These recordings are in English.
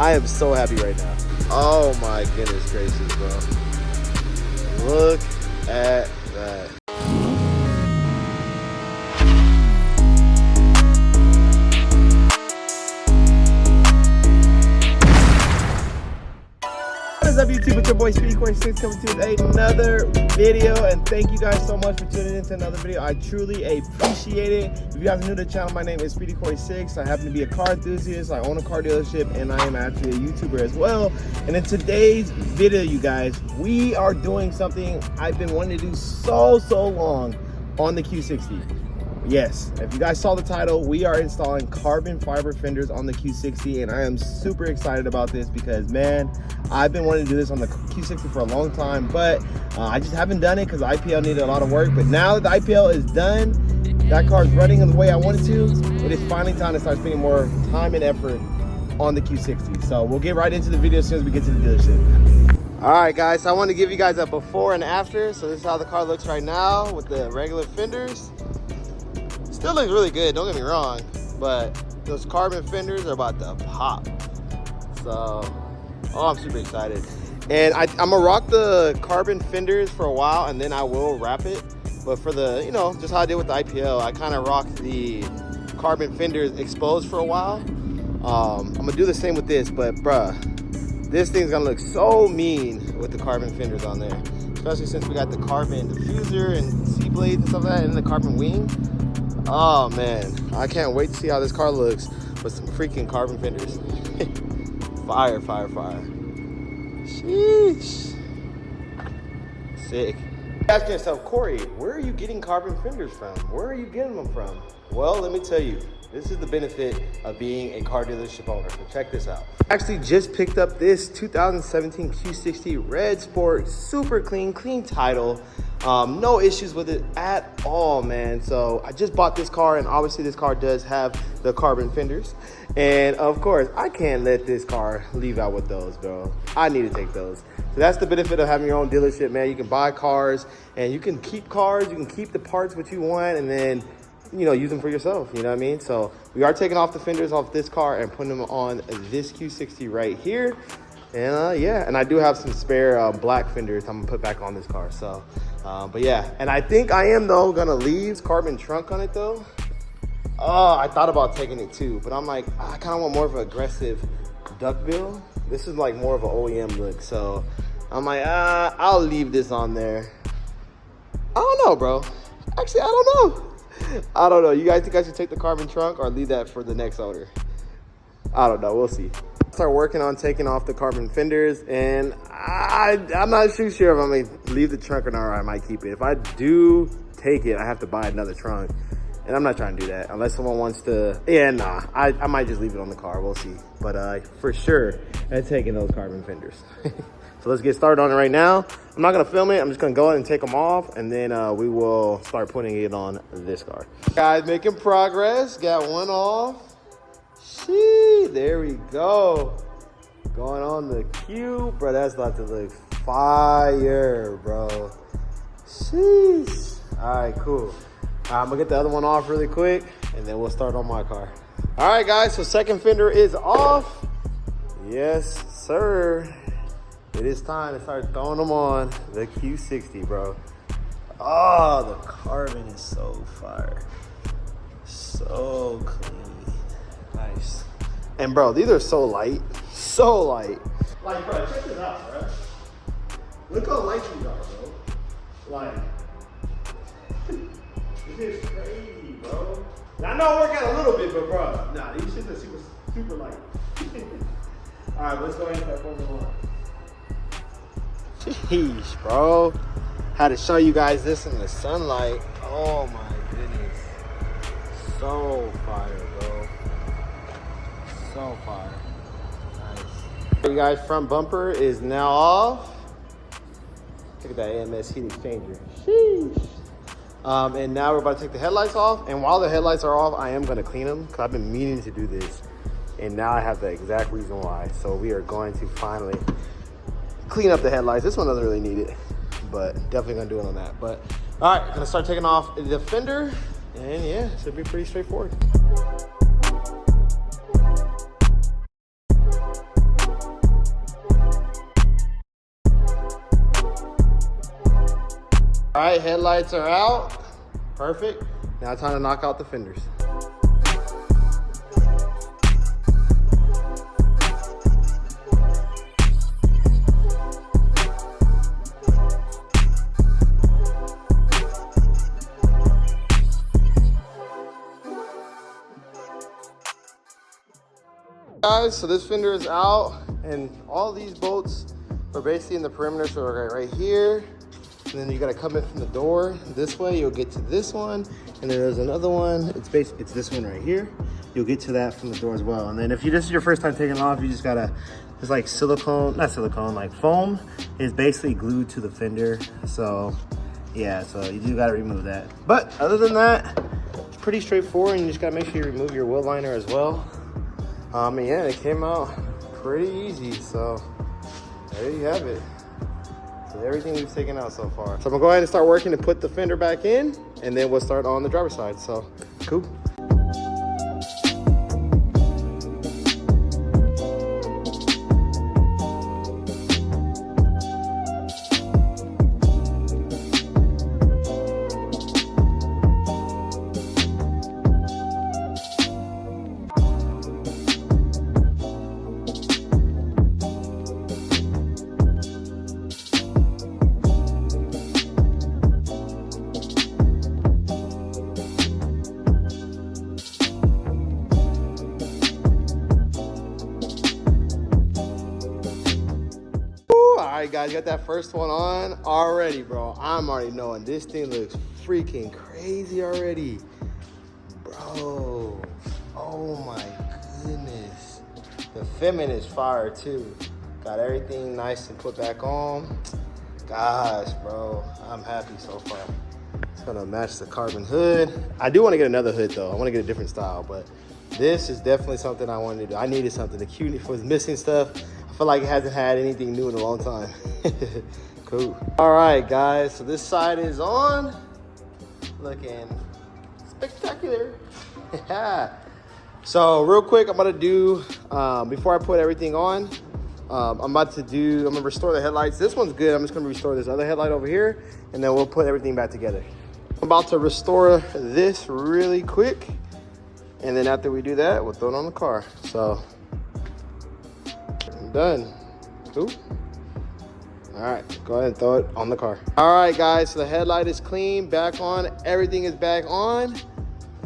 I am so happy right now. Oh my goodness gracious, bro. Look at that. What is up, YouTube? It's your boy Q60 coming to you with another video, and thank you guys so much for tuning in to another video. I truly appreciate it. If you guys are new to the channel, my name is Q60. I happen to be a car enthusiast. I own a car dealership, and I am actually a YouTuber as well. And in today's video, you guys, we are doing something I've been wanting to do so long on the Q60. Yes, if you guys saw the title, we are installing carbon fiber fenders on the Q60, and I am super excited about this because, man, I've been wanting to do this on the Q60 for a long time, but I just haven't done it because the IPL needed a lot of work. But now that the IPL is done, that car is running in the way I wanted to, it is finally time to start spending more time and effort on the Q60. So we'll get right into the video as soon as we get to the dealership. All right, guys, so I want to give you guys a before and after. So this is how the car looks right now with the regular fenders. Still looks really good, don't get me wrong, but those carbon fenders are about to pop. So, I'm super excited. And I'm gonna rock the carbon fenders for a while, and then I will wrap it. But for the, you know, just how I did with the IPL, I kind of rocked the carbon fenders exposed for a while. I'm gonna do the same with this, but bruh, this thing's gonna look so mean with the carbon fenders on there. Especially since we got the carbon diffuser and C-blades and stuff like that, and the carbon wing. Oh man, I can't wait to see how this car looks with some freaking carbon fenders. Fire. Sheesh. Sick. You're asking yourself, Corey, where are you getting carbon fenders from? Where are you getting them from? Well, let me tell you, this is the benefit of being a car dealership owner. So check this out. I actually just picked up this 2017 Q60 Red Sport, super clean title. No issues with it at all, man. So I just bought this car, and obviously this car does have the carbon fenders. And of course, I can't let this car leave out with those, bro. I need to take those. So that's the benefit of having your own dealership, man. You can buy cars, and you can keep cars. You can keep the parts what you want, and then, you know, use them for yourself, you know what I mean? So we are taking off the fenders off this car and putting them on this Q60 right here. And yeah, and I do have some spare black fenders I'm gonna put back on this car. So but yeah, and I think I am though gonna leave carbon trunk on it though. I thought about taking it too, but I'm like, I kind of want more of an aggressive duckbill. This is like more of an OEM look, so I'm like, I'll leave this on there. I don't know, bro. Actually, I don't know. You guys think I should take the carbon trunk or leave that for the next owner? I don't know. We'll see. Start working on taking off the carbon fenders, and I'm not too sure if I'm gonna leave the trunk or not, or I might keep it. If I do take it, I have to buy another trunk, and I'm not trying to do that unless someone wants to. Yeah, nah, I might just leave it on the car. We'll see. But for sure, I'm taking those carbon fenders. So let's get started on it right now. I'm not gonna film it. I'm just gonna go ahead and take them off, and then we will start putting it on this car. Guys, making progress. Got one off. Shee, there we go. Going on the Q, bro. That's about to look fire, bro. Sheesh. All right, cool. I'm gonna get the other one off really quick, and then we'll start on my car. All right, guys. So second fender is off. Yes, sir. It is time to start throwing them on the Q60, bro. Oh, the carbon is so fire. So clean. Nice. And bro, these are so light. So light. Like, bro, check this out, bro. Look how light these are, bro. Like, this is crazy, bro. Now, I know I work out a little bit, but bro, nah, these shits are super light. All right, let's go ahead and start putting them on. Jeez, bro. Had to show you guys this in the sunlight. Oh my goodness. So fire, bro. So fire. Nice. You guys, front bumper is now off. Look at that AMS heat exchanger. Sheesh. And now we're about to take the headlights off. And while the headlights are off, I am going to clean them because I've been meaning to do this. And now I have the exact reason why. So we are going to finally clean up the headlights. This one doesn't really need it, but definitely gonna do it on that. But all right, gonna start taking off the fender, and yeah, should be pretty straightforward. All right, headlights are out. Perfect. Now it's time to knock out the fenders. Guys, so this fender is out, and all these bolts are basically in the perimeter, so right here. And then you gotta come in from the door this way, you'll get to this one, and then there's another one, it's this one right here. You'll get to that from the door as well. And then if this is your first time taking it off, you just gotta, it's like silicone, not silicone, like foam is basically glued to the fender. So yeah, so you do gotta remove that. But other than that, it's pretty straightforward, and you just gotta make sure you remove your wheel liner as well. And yeah, it came out pretty easy, so there you have it. So everything we've taken out so far. So I'm gonna go ahead and start working to put the fender back in, and then we'll start on the driver's side. So cool. Alright guys, got that first one on already, bro. I'm already knowing this thing looks freaking crazy already. Bro, oh my goodness. The feminine is fire too. Got everything nice and put back on. Gosh, bro, I'm happy so far. It's gonna match the carbon hood. I do want to get another hood though. I want to get a different style, but this is definitely something I wanted to do. I needed something. The Q was missing stuff. I feel like it hasn't had anything new in a long time. Cool. All right, guys, so this side is on. Looking spectacular. So real quick, I'm gonna do, before I put everything on, I'm gonna restore the headlights. This one's good. I'm just gonna restore this other headlight over here, and then we'll put everything back together. I'm about to restore this really quick, and then after we do that, we'll throw it on the car. So I'm done. Cool. All right, go ahead and throw it on the car. All right, guys, so the headlight is clean, back on. Everything is back on,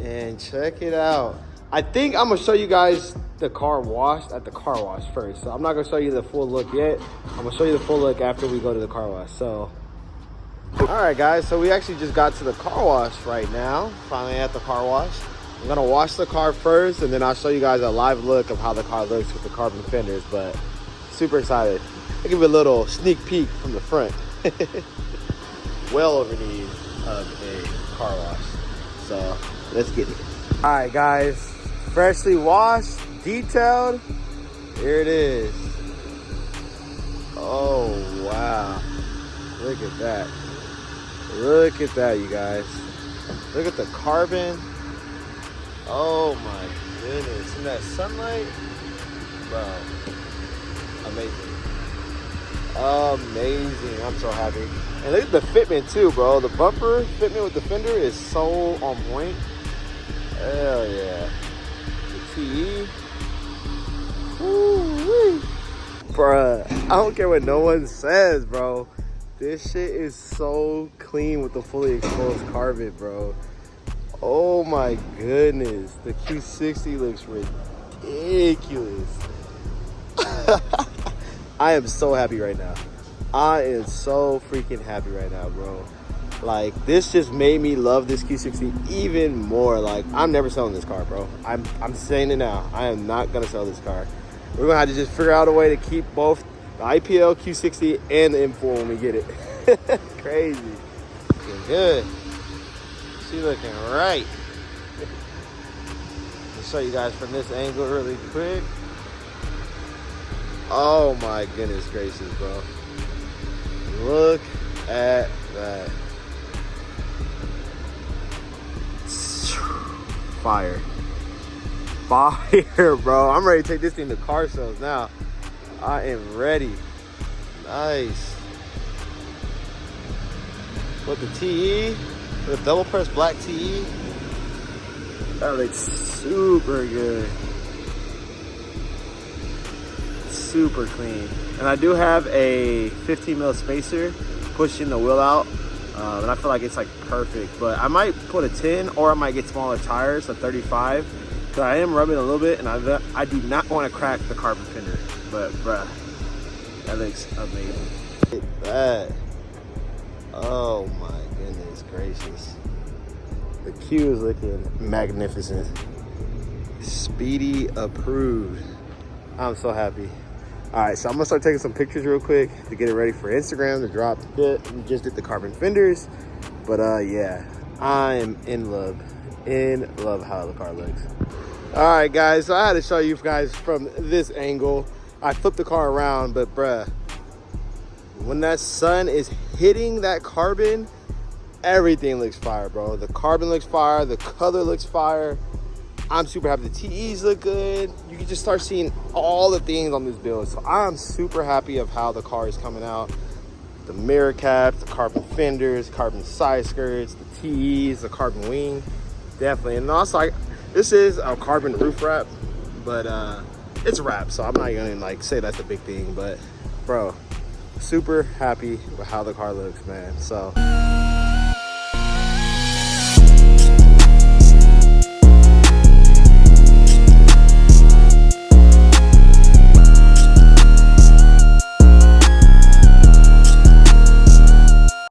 and check it out. I think I'm gonna show you guys the car wash at the car wash first. So I'm not gonna show you the full look yet. I'm gonna show you the full look after we go to the car wash. So, all right, guys, so we actually just got to the car wash right now. Finally at the car wash. I'm gonna wash the car first, and then I'll show you guys a live look of how the car looks with the carbon fenders, but super excited. I'll give you a little sneak peek from the front. Well over need of a car wash. So let's get it. All right, guys, freshly washed, detailed. Here it is. Oh, wow. Look at that. Look at that, you guys. Look at the carbon. Oh my goodness. In that sunlight, bro. Amazing. Amazing. I'm so happy. And look at the fitment too, bro. The bumper fitment with the fender is so on point. Hell yeah. The TE. Woo-wee. Bruh, I don't care what no one says, bro. This shit is so clean with the fully exposed carbon, bro. Oh my goodness. The Q60 looks ridiculous. I am so happy right now. I am so freaking happy right now, bro. Like, this just made me love this Q60 even more. Like, I'm never selling this car, bro. I'm saying it now. I am not gonna sell this car. We're gonna have to just figure out a way to keep both the IPL Q60 and the M4 when we get it. Crazy. Looking good. She looking right. I'll show you guys from this angle really quick. Oh my goodness gracious, bro. Look at that. Fire. Fire, bro. I'm ready to take this thing to car shows now. I am ready. Nice. with the TE, the double press black TE. That looks super good. Super clean. And I do have a 15 mil spacer pushing the wheel out. And I feel like it's like perfect, but I might put a 10 or I might get smaller tires, a 35, because I am rubbing a little bit and I do not want to crack the carbon fender, but bruh, that looks amazing. Look at that. Oh my goodness gracious. The Q is looking magnificent. Speedy approved. I'm so happy. All right, so I'm gonna start taking some pictures real quick to get it ready for Instagram to drop. We just did the carbon fenders, but yeah, I am in love how the car looks. All right, guys, so I had to show you guys from this angle. I flipped the car around, but bruh, when that sun is hitting that carbon, everything looks fire, bro. The carbon looks fire, the color looks fire. I'm super happy. The TEs look good. You can just start seeing all the things on this build. So I'm super happy of how the car is coming out. The mirror caps, the carbon fenders, carbon side skirts, the TEs, the carbon wing, definitely. And also, this is a carbon roof wrap, but it's a wrap, so I'm not gonna like say that's a big thing. But bro, super happy with how the car looks, man. So.